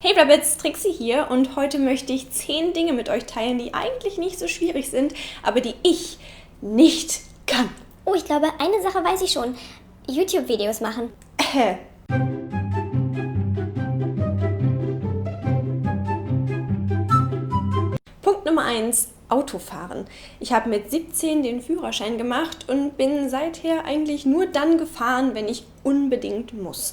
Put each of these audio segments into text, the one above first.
Hey Rabbits, Trixie hier und heute möchte ich 10 Dinge mit euch teilen, die eigentlich nicht so schwierig sind, aber die ich nicht kann. Oh, ich glaube, eine Sache weiß ich schon. YouTube-Videos machen. Punkt Nummer 1, Autofahren. Ich habe mit 17 den Führerschein gemacht und bin seither eigentlich nur dann gefahren, wenn ich unbedingt muss.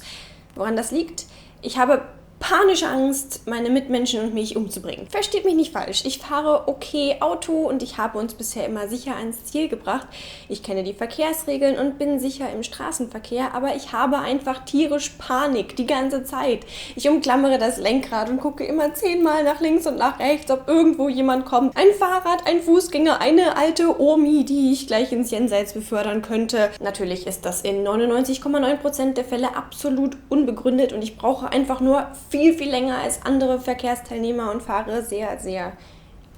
Woran das liegt? Ich habe panische Angst, meine Mitmenschen und mich umzubringen. Versteht mich nicht falsch, ich fahre okay Auto und ich habe uns bisher immer sicher ans Ziel gebracht. Ich kenne die Verkehrsregeln und bin sicher im Straßenverkehr, aber ich habe einfach tierisch Panik die ganze Zeit. Ich umklammere das Lenkrad und gucke immer 10-mal nach links und nach rechts, ob irgendwo jemand kommt. Ein Fahrrad, ein Fußgänger, eine alte Omi, die ich gleich ins Jenseits befördern könnte. Natürlich ist das in 99,9% der Fälle absolut unbegründet und ich brauche einfach nur viel länger als andere Verkehrsteilnehmer und fahre sehr, sehr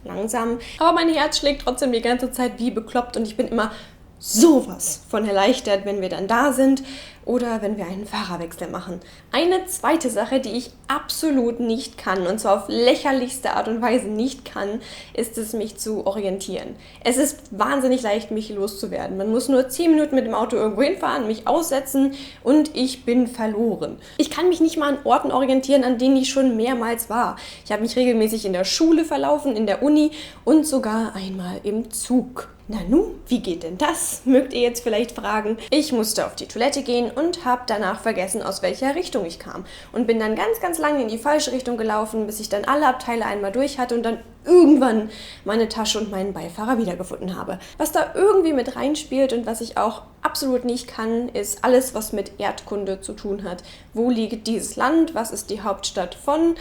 langsam. Aber mein Herz schlägt trotzdem die ganze Zeit wie bekloppt und ich bin immer sowas von erleichtert, wenn wir dann da sind oder wenn wir einen Fahrerwechsel machen. Eine zweite Sache, die ich absolut nicht kann, und zwar auf lächerlichste Art und Weise nicht kann, ist es, mich zu orientieren. Es ist wahnsinnig leicht, mich loszuwerden. Man muss nur 10 Minuten mit dem Auto irgendwo hinfahren, mich aussetzen und ich bin verloren. Ich kann mich nicht mal an Orten orientieren, an denen ich schon mehrmals war. Ich habe mich regelmäßig in der Schule verlaufen, in der Uni und sogar einmal im Zug. Na nun, wie geht denn das? Mögt ihr jetzt vielleicht fragen. Ich musste auf die Toilette gehen und habe danach vergessen, aus welcher Richtung ich kam. Und bin dann ganz lange in die falsche Richtung gelaufen, bis ich dann alle Abteile einmal durch hatte und dann irgendwann meine Tasche und meinen Beifahrer wiedergefunden habe. Was da irgendwie mit reinspielt und was ich auch absolut nicht kann, ist alles, was mit Erdkunde zu tun hat. Wo liegt dieses Land? Was ist die Hauptstadt von?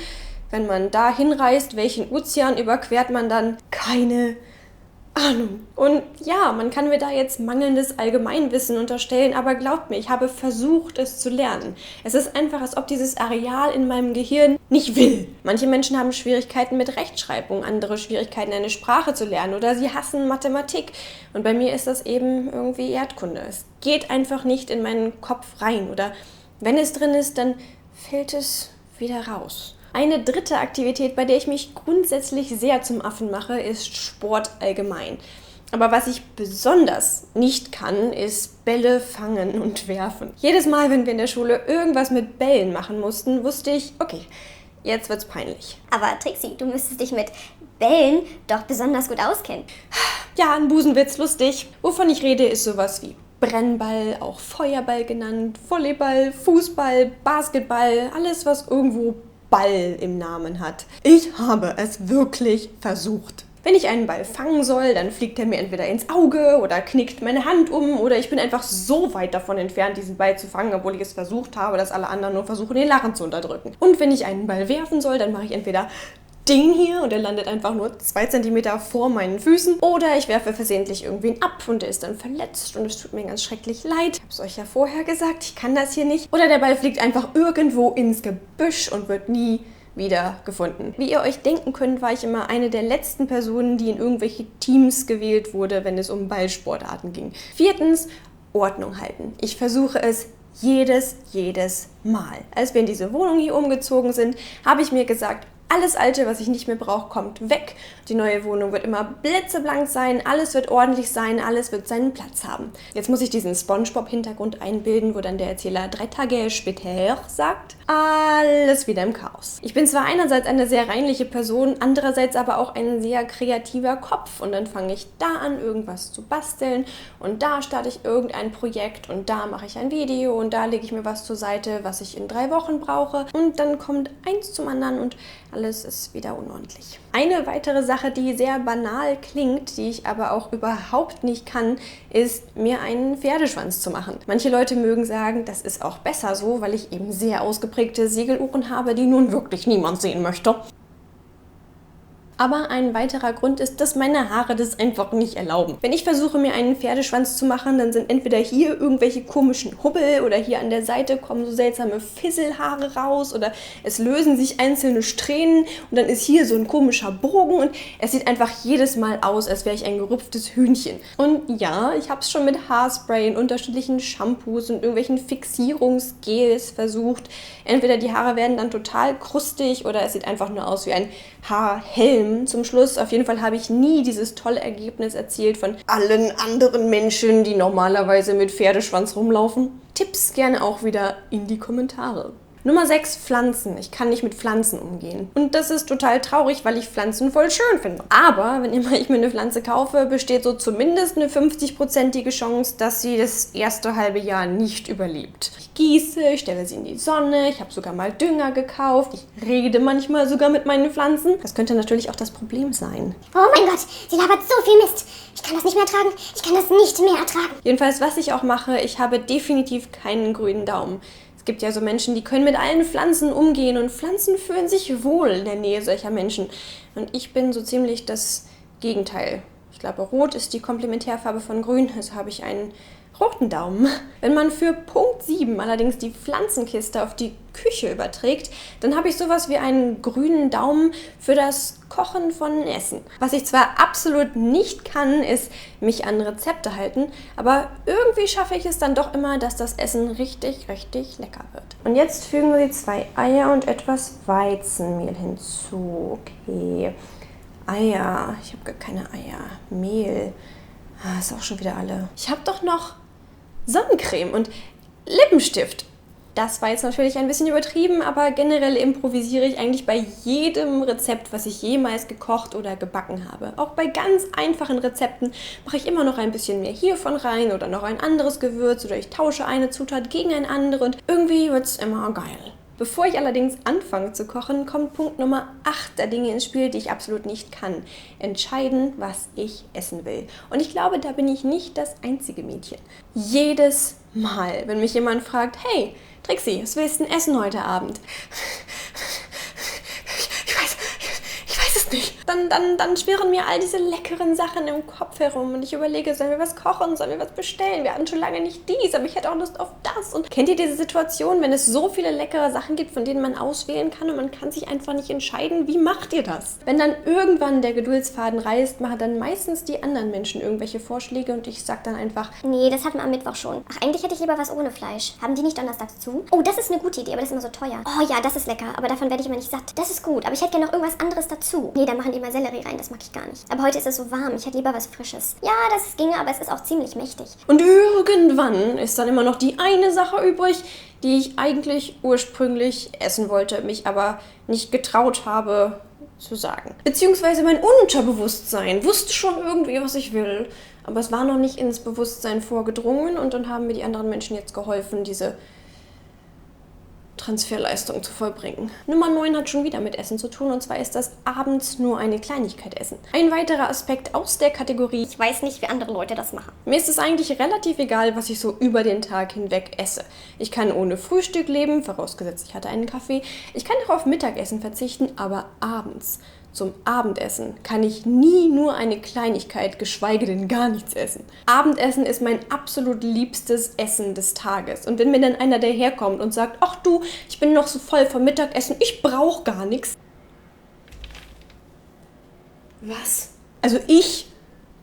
Wenn man da hinreist, welchen Ozean überquert man dann? Keine Ahnung. Und ja, man kann mir da jetzt mangelndes Allgemeinwissen unterstellen, aber glaubt mir, ich habe versucht, es zu lernen. Es ist einfach, als ob dieses Areal in meinem Gehirn nicht will. Manche Menschen haben Schwierigkeiten mit Rechtschreibung, andere Schwierigkeiten, eine Sprache zu lernen oder sie hassen Mathematik. Und bei mir ist das eben irgendwie Erdkunde. Es geht einfach nicht in meinen Kopf rein oder wenn es drin ist, dann fällt es wieder raus. Eine dritte Aktivität, bei der ich mich grundsätzlich sehr zum Affen mache, ist Sport allgemein. Aber was ich besonders nicht kann, ist Bälle fangen und werfen. Jedes Mal, wenn wir in der Schule irgendwas mit Bällen machen mussten, wusste ich, okay, jetzt wird's peinlich. Aber Trixie, du müsstest dich mit Bällen doch besonders gut auskennen. Ja, ein Busenwitz, lustig. Wovon ich rede, ist sowas wie Brennball, auch Feuerball genannt, Volleyball, Fußball, Basketball, alles, was irgendwo Ball im Namen hat. Ich habe es wirklich versucht. Wenn ich einen Ball fangen soll, dann fliegt er mir entweder ins Auge oder knickt meine Hand um oder ich bin einfach so weit davon entfernt, diesen Ball zu fangen, obwohl ich es versucht habe, dass alle anderen nur versuchen, den Lachen zu unterdrücken. Und wenn ich einen Ball werfen soll, dann mache ich entweder Ding hier und er landet einfach nur 2 cm vor meinen Füßen. Oder ich werfe versehentlich irgendwen ab und der ist dann verletzt und es tut mir ganz schrecklich leid. Ich habe es euch ja vorher gesagt, ich kann das hier nicht. Oder der Ball fliegt einfach irgendwo ins Gebüsch und wird nie wieder gefunden. Wie ihr euch denken könnt, war ich immer eine der letzten Personen, die in irgendwelche Teams gewählt wurde, wenn es um Ballsportarten ging. 4. Ordnung halten. Ich versuche es jedes Mal. Als wir in diese Wohnung hier umgezogen sind, habe ich mir gesagt, alles Alte, was ich nicht mehr brauche, kommt weg. Die neue Wohnung wird immer blitzeblank sein, alles wird ordentlich sein, alles wird seinen Platz haben. Jetzt muss ich diesen SpongeBob-Hintergrund einbilden, wo dann der Erzähler 3 Tage später sagt, alles wieder im Chaos. Ich bin zwar einerseits eine sehr reinliche Person, andererseits aber auch ein sehr kreativer Kopf. Und dann fange ich da an, irgendwas zu basteln und da starte ich irgendein Projekt und da mache ich ein Video und da lege ich mir was zur Seite, was ich in 3 Wochen brauche. Und dann kommt eins zum anderen und alles ist wieder unordentlich. Eine weitere Sache, die sehr banal klingt, die ich aber auch überhaupt nicht kann, ist, mir einen Pferdeschwanz zu machen. Manche Leute mögen sagen, das ist auch besser so, weil ich eben sehr ausgeprägte Segelohren habe, die nun wirklich niemand sehen möchte. Aber ein weiterer Grund ist, dass meine Haare das einfach nicht erlauben. Wenn ich versuche, mir einen Pferdeschwanz zu machen, dann sind entweder hier irgendwelche komischen Hubbel oder hier an der Seite kommen so seltsame Fisselhaare raus oder es lösen sich einzelne Strähnen und dann ist hier so ein komischer Bogen und es sieht einfach jedes Mal aus, als wäre ich ein gerupftes Hühnchen. Und ja, ich habe es schon mit Haarspray und unterschiedlichen Shampoos und irgendwelchen Fixierungsgels versucht. Entweder die Haare werden dann total krustig oder es sieht einfach nur aus wie ein Haarhelm zum Schluss. Auf jeden Fall habe ich nie dieses tolle Ergebnis erzielt von allen anderen Menschen, die normalerweise mit Pferdeschwanz rumlaufen. Tipps gerne auch wieder in die Kommentare. Nummer 6, Pflanzen. Ich kann nicht mit Pflanzen umgehen. Und das ist total traurig, weil ich Pflanzen voll schön finde. Aber wenn immer ich mir eine Pflanze kaufe, besteht so zumindest eine 50-prozentige Chance, dass sie das erste halbe Jahr nicht überlebt. Ich gieße, ich stelle sie in die Sonne, ich habe sogar mal Dünger gekauft, ich rede manchmal sogar mit meinen Pflanzen. Das könnte natürlich auch das Problem sein. Oh mein Gott, sie labert so viel Mist. Ich kann das nicht mehr ertragen. Ich kann das nicht mehr ertragen. Jedenfalls, was ich auch mache, ich habe definitiv keinen grünen Daumen. Es gibt ja so Menschen, die können mit allen Pflanzen umgehen und Pflanzen fühlen sich wohl in der Nähe solcher Menschen. Und ich bin so ziemlich das Gegenteil. Ich glaube, Rot ist die Komplementärfarbe von Grün, also habe ich einen roten Daumen. Wenn man für Punkt 7 allerdings die Pflanzenkiste auf die Küche überträgt, dann habe ich sowas wie einen grünen Daumen für das Kochen von Essen. Was ich zwar absolut nicht kann, ist mich an Rezepte halten, aber irgendwie schaffe ich es dann doch immer, dass das Essen richtig, richtig lecker wird. Und jetzt fügen wir 2 Eier und etwas Weizenmehl hinzu. Okay, Eier. Ich habe gar keine Eier. Mehl. Ist auch schon wieder alle. Ich habe doch noch Sonnencreme und Lippenstift. Das war jetzt natürlich ein bisschen übertrieben, aber generell improvisiere ich eigentlich bei jedem Rezept, was ich jemals gekocht oder gebacken habe. Auch bei ganz einfachen Rezepten mache ich immer noch ein bisschen mehr hiervon rein oder noch ein anderes Gewürz oder ich tausche eine Zutat gegen ein andere und irgendwie wird es immer geil. Bevor ich allerdings anfange zu kochen, kommt Punkt Nummer 8 der Dinge ins Spiel, die ich absolut nicht kann. Entscheiden, was ich essen will. Und ich glaube, da bin ich nicht das einzige Mädchen. Jedes Mal, wenn mich jemand fragt, hey, Trixi, was willst du denn essen heute Abend? Ich weiß es nicht. Dann schwirren mir all diese leckeren Sachen im Kopf herum und ich überlege, sollen wir was kochen, sollen wir was bestellen? Wir hatten schon lange nicht dies, aber ich hätte auch Lust auf das. Und kennt ihr diese Situation, wenn es so viele leckere Sachen gibt, von denen man auswählen kann und man kann sich einfach nicht entscheiden? Wie macht ihr das? Wenn dann irgendwann der Geduldsfaden reißt, machen dann meistens die anderen Menschen irgendwelche Vorschläge und ich sag dann einfach, nee, das hatten wir am Mittwoch schon. Ach, eigentlich hätte ich lieber was ohne Fleisch. Haben die nicht donnerstags zu? Oh, das ist eine gute Idee, aber das ist immer so teuer. Oh ja, das ist lecker, aber davon werde ich immer nicht satt. Das ist gut, aber ich hätte gerne noch irgendwas anderes dazu. Nee, dann machen die mal Sellerie rein, das mag ich gar nicht. Aber heute ist es so warm, ich hätte lieber was Frisches. Ja, das ginge, aber es ist auch ziemlich mächtig. Und irgendwann ist dann immer noch die eine Sache übrig, die ich eigentlich ursprünglich essen wollte, mich aber nicht getraut habe zu sagen. Beziehungsweise mein Unterbewusstsein wusste schon irgendwie, was ich will, aber es war noch nicht ins Bewusstsein vorgedrungen und dann haben mir die anderen Menschen jetzt geholfen, diese Transferleistung zu vollbringen. Nummer 9 hat schon wieder mit Essen zu tun und zwar ist das abends nur eine Kleinigkeit essen. Ein weiterer Aspekt aus der Kategorie, Ich weiß nicht, wie andere Leute das machen. mir ist es eigentlich relativ egal, was ich so über den Tag hinweg esse. Ich kann ohne Frühstück leben, vorausgesetzt ich hatte einen Kaffee. Ich kann auch auf Mittagessen verzichten, aber abends zum Abendessen kann ich nie nur eine Kleinigkeit, geschweige denn gar nichts essen. Abendessen ist mein absolut liebstes Essen des Tages. Und wenn mir dann einer daherkommt und sagt, ach du, ich bin noch so voll vom Mittagessen, ich brauche gar nichts. Was? Also ich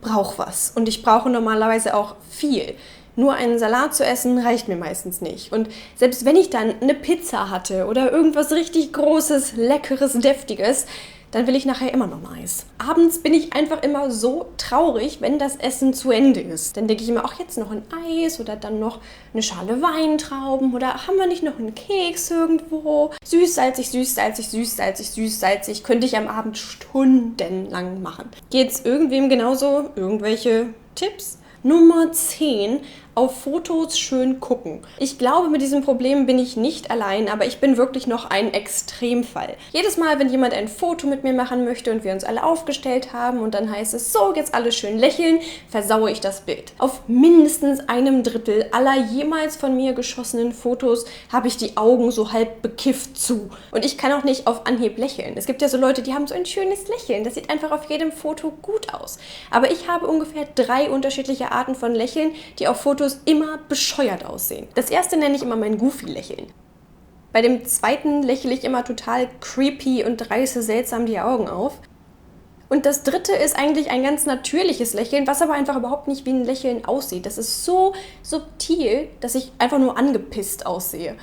brauche was und ich brauche normalerweise auch viel. Nur einen Salat zu essen reicht mir meistens nicht. Und selbst wenn ich dann eine Pizza hatte oder irgendwas richtig Großes, Leckeres, Deftiges, dann will ich nachher immer noch ein Eis. Abends bin ich einfach immer so traurig, wenn das Essen zu Ende ist. Dann denke ich immer, auch jetzt noch ein Eis oder dann noch eine Schale Weintrauben oder haben wir nicht noch einen Keks irgendwo? Süß, salzig, süß, salzig, süß, salzig, süß, salzig. Könnte ich am Abend stundenlang machen. Geht's irgendwem genauso? Irgendwelche Tipps? Nummer 10. auf Fotos schön gucken. Ich glaube, mit diesem Problem bin ich nicht allein, aber ich bin wirklich noch ein Extremfall. Jedes Mal, wenn jemand ein Foto mit mir machen möchte und wir uns alle aufgestellt haben und dann heißt es, so, jetzt alle schön lächeln, versaue ich das Bild. Auf mindestens einem Drittel aller jemals von mir geschossenen Fotos habe ich die Augen so halb bekifft zu. Und ich kann auch nicht auf Anhieb lächeln. Es gibt ja so Leute, die haben so ein schönes Lächeln. Das sieht einfach auf jedem Foto gut aus. Aber ich habe ungefähr 3 unterschiedliche Arten von Lächeln, die auf Fotos immer bescheuert aussehen. Das erste nenne ich immer mein Goofy-Lächeln. Bei dem zweiten lächle ich immer total creepy und reiße seltsam die Augen auf. Und das dritte ist eigentlich ein ganz natürliches Lächeln, was aber einfach überhaupt nicht wie ein Lächeln aussieht. Das ist so subtil, dass ich einfach nur angepisst aussehe.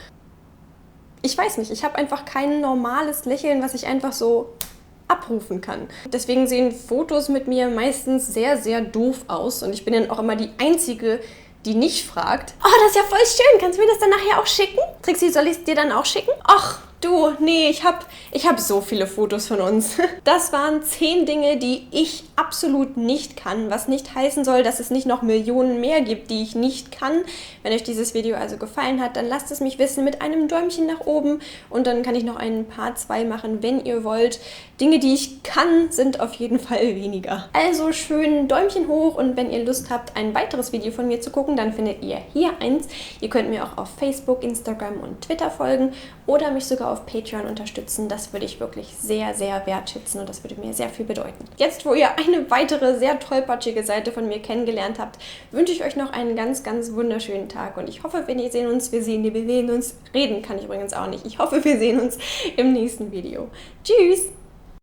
Ich weiß nicht, ich habe einfach kein normales Lächeln, was ich einfach so abrufen kann. Deswegen sehen Fotos mit mir meistens sehr, sehr doof aus und ich bin dann auch immer die Einzige, die nicht fragt, oh, das ist ja voll schön, kannst du mir das dann nachher auch schicken? Trixie, soll ich es dir dann auch schicken? Ach, du, nee, ich hab so viele Fotos von uns. Das waren 10 Dinge, die ich absolut nicht kann, was nicht heißen soll, dass es nicht noch Millionen mehr gibt, die ich nicht kann. Wenn euch dieses Video also gefallen hat, dann lasst es mich wissen mit einem Däumchen nach oben und dann kann ich noch ein Part 2 machen, wenn ihr wollt. Dinge, die ich kann, sind auf jeden Fall weniger. Also schön Däumchen hoch und wenn ihr Lust habt, ein weiteres Video von mir zu gucken, dann findet ihr hier eins. Ihr könnt mir auch auf Facebook, Instagram und Twitter folgen oder mich sogar auf Patreon unterstützen. Das würde ich wirklich sehr, sehr wertschätzen und das würde mir sehr viel bedeuten. Jetzt, wo ihr eine weitere, sehr tollpatschige Seite von mir kennengelernt habt, wünsche ich euch noch einen ganz, ganz wunderschönen Tag und ich hoffe, wir sehen uns, reden kann ich übrigens auch nicht. Ich hoffe, wir sehen uns im nächsten Video. Tschüss!